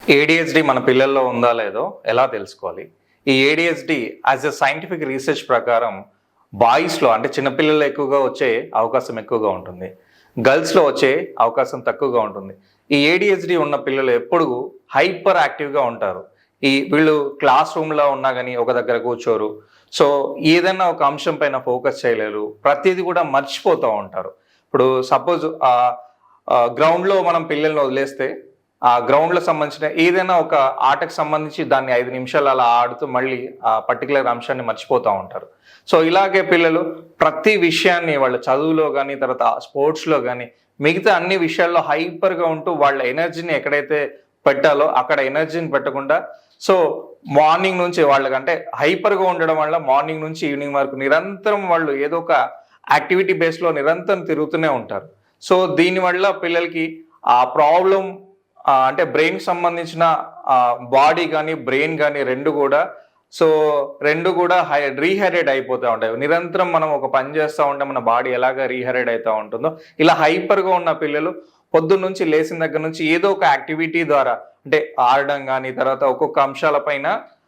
ADHD మన పిల్లల్లో ఉందా లేదో ఎలా తెలుసుకోవాలి? ఈ ADHD as a scientific research ప్రకారం బాయ్స్‌లో అంటే చిన్నపిల్లల్లో ఎక్కువగా వచ్చే అవకాశం ఎక్కువగా ఉంటుంది. గర్ల్స్‌లో వచ్చే అవకాశం తక్కువగా ఉంటుంది. ఈ ఏడిహెచ్డి ఉన్న పిల్లలు ఎప్పుడు హైపర్ యాక్టివ్‌గా ఉంటారు. వీళ్ళు క్లాస్ రూమ్‌లో ఉన్నా గాని ఒక దగ్గర కూర్చోరు. సో, ఏదైనా ఒక అంశం పైన ఫోకస్ చేయలేరు. ప్రతీది కూడా మర్చిపోతా ఉంటారు. ఇప్పుడు సపోజ్ గ్రౌండ్‌లో మనం పిల్లల్ని వదిలేస్తే ఆ గ్రౌండ్‌లో సంబంధించిన ఏదైనా ఒక ఆటకు సంబంధించి దాన్ని 5 నిమిషాలు అలా ఆడుతూ మళ్ళీ ఆ పర్టిక్యులర్ అంశాన్ని మర్చిపోతా ఉంటారు. సో, ఇలాగే పిల్లలు ప్రతి విషయాన్ని వాళ్ళ చదువులో గాని, తర్వాత స్పోర్ట్స్‌లో గాని, మిగతా అన్ని విషయాల్లో హైపర్‌గా ఉంటూ వాళ్ళ ఎనర్జీని ఎక్కడైతే పెట్టాలో అక్కడ ఎనర్జీని పెట్టకుండా సో, మార్నింగ్ నుంచి వాళ్ళకంటే హైపర్‌గా ఉండడం వల్ల మార్నింగ్ నుంచి ఈవినింగ్ వరకు నిరంతరం వాళ్ళు ఏదో ఒక యాక్టివిటీ బేస్‌లో నిరంతరం తిరుగుతూనే ఉంటారు. సో, దీనివల్ల పిల్లలకి ఆ ప్రాబ్లమ్ అంటే బ్రెయిన్‌కి సంబంధించిన బాడీ గాని, బ్రెయిన్ గాని 2 గూడా సో, 2 గూడా రీహైడ్రేట్ అయిపోతా ఉంటాయి. నిరంతరం మనం ఒక పని చేస్తా ఉంటే మన బాడీ ఎలాగా రీహైడ్రేట్ అయితా ఉంటుందో, ఇలా హైపర్‌గా ఉన్న పిల్లలు పొద్దున్నుంచి లేసిన దగ్గర నుంచి ఏదో ఒక యాక్టివిటీ ద్వారా అంటే ఆడడం గాని, తర్వాత ఒక్కొక్క అంశాల పైన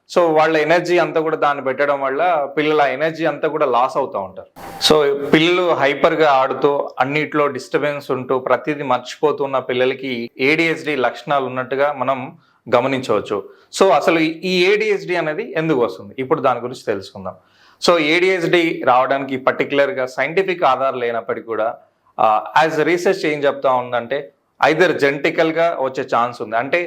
సో, వాళ్ళ ఎనర్జీ అంతా కూడా దాన్ని పెట్టడం వల్ల పిల్లల ఎనర్జీ అంతా కూడా లాస్ అవుతా ఉంటారు. సో, పిల్లలు హైపర్‌గా ఆడుతూ అన్నిట్లో డిస్టర్బెన్స్ ఉంటూ ప్రతీదీ మర్చిపోతున్న పిల్లలకి ఏడీహెచ్‌డీ లక్షణాలు ఉన్నట్టుగా మనం గమనించవచ్చు. సో, అసలు ఈ ఏడీహెచ్‌డీ అనేది ఎందుకు వస్తుంది? ఇప్పుడు దాని గురించి తెలుసుకుందాం. సో, ఏడీహెచ్‌డీ రావడానికి పర్టిక్యులర్‌గా సైంటిఫిక్ ఆధారం లేనప్పటికీ కూడా యాజ్ రీసెర్చ్ ఏం చెప్తా ఉందంటే ఐదర్ జెనెటికల్‌గా వచ్చే ఛాన్స్ ఉంది. అంటే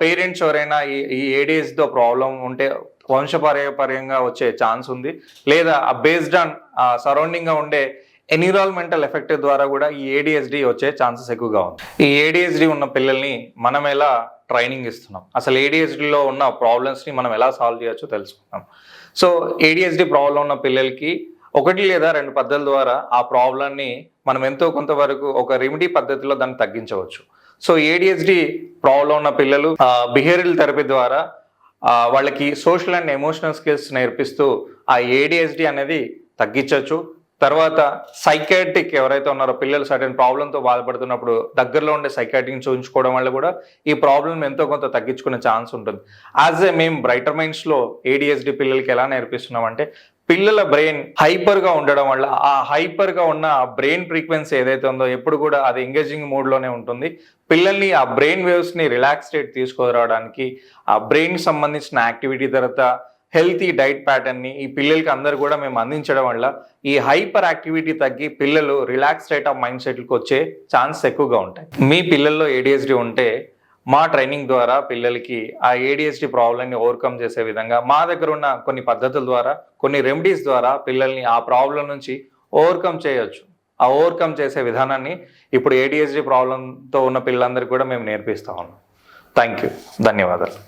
పేరెంట్స్ ఎవరైనా ఈ ఏడీహెచ్‌డీతో ప్రాబ్లమ్ ఉంటే వంశపారంపర్యంగా వచ్చే ఛాన్స్ ఉంది. లేదా బేస్డ్ ఆన్ సరౌండింగ్‌గా ఉండే ఎన్విరాన్మెంటల్ ఎఫెక్ట్ ద్వారా కూడా ఈ ఏడీహెచ్‌డీ వచ్చే ఛాన్సెస్ ఎక్కువగా ఉంది. ఈ ఏడీహెచ్‌డీ ఉన్న పిల్లల్ని మనం ఎలా ట్రైనింగ్ ఇస్తున్నాం? అసలు ఏడీహెచ్‌డీలో ఉన్న ప్రాబ్లమ్స్‌ని మనం ఎలా సాల్వ్ చేయొచ్చో తెలుసుకుందాం. సో, ఏడీహెచ్‌డీ ప్రాబ్లమ్ ఉన్న పిల్లలకి 1 లేదా 2 పద్ధతుల ద్వారా ఆ ప్రాబ్లమ్‌ని మనం ఎంతో కొంతవరకు ఒక రెమెడీ పద్ధతిలో దాన్ని తగ్గించవచ్చు. సో, ఏడీహెచ్‌డీ ప్రాబ్లమ్ ఉన్న పిల్లలు బిహేవియరల్ థెరపీ ద్వారా వాళ్ళకి సోషల్ అండ్ ఎమోషనల్ స్కిల్స్ నేర్పిస్తూ ఆ ఏడీహెచ్‌డీ అనేది తగ్గించొచ్చు. తర్వాత సైకియాట్రిక్ ఎవరైతే ఉన్నారో పిల్లలు సర్టెన్ ప్రాబ్లంతో బాధపడుతున్నప్పుడు దగ్గరలో ఉండే సైకియాట్రిక్‌ని చూయించుకోవడం వల్ల కూడా ఈ ప్రాబ్లమ్ ఎంతో కొంత తగ్గించుకునే ఛాన్స్ ఉంటుంది. మేము బ్రైటర్ మైండ్స్‌లో ఏడీహెచ్‌డీ పిల్లలకి ఎలా నేర్పిస్తున్నామంటే పిల్లల బ్రెయిన్ హైపర్‌గా ఉండడం వల్ల ఆ హైపర్‌గా ఉన్న బ్రెయిన్ ఫ్రీక్వెన్సీ ఏదైతే ఉందో ఎప్పుడు కూడా అది ఎంగేజింగ్ మోడ్‌లోనే ఉంటుంది. పిల్లల్ని ఆ బ్రెయిన్ వేవ్స్‌ని రిలాక్స్ స్టేట్ తీసుకురావడానికి ఆ బ్రెయిన్‌కి సంబంధించిన యాక్టివిటీ తర్వాత హెల్తీ డైట్ ప్యాటర్న్‌ని ఈ పిల్లలకి అందరూ కూడా మేము అందించడం వల్ల ఈ హైపర్ యాక్టివిటీ తగ్గి పిల్లలు రిలాక్స్ స్టేట్ ఆఫ్ మైండ్ సెట్‌కి వచ్చే ఛాన్స్ ఎక్కువగా ఉంటాయి. మీ పిల్లల్లో ఏడీహెచ్‌డీ ఉంటే మా ట్రైనింగ్ ద్వారా పిల్లలకి ఆ ఏడీహెచ్‌డీ ప్రాబ్లమ్‌ని ఓవర్‌కమ్ చేసే విధంగా మా దగ్గర ఉన్న కొన్ని పద్ధతుల ద్వారా, కొన్ని రెమెడీస్ ద్వారా పిల్లల్ని ఆ ప్రాబ్లమ్ నుంచి ఓవర్‌కమ్ చేయొచ్చు. ఆ ఓవర్‌కమ్ చేసే విధానాన్ని ఇప్పుడు ఏడీహెచ్‌డీ ప్రాబ్లమ్‌తో ఉన్న పిల్లలందరికీ కూడా మేము నేర్పిస్తా ఉన్నాం. Thank you. ధన్యవాదాలు.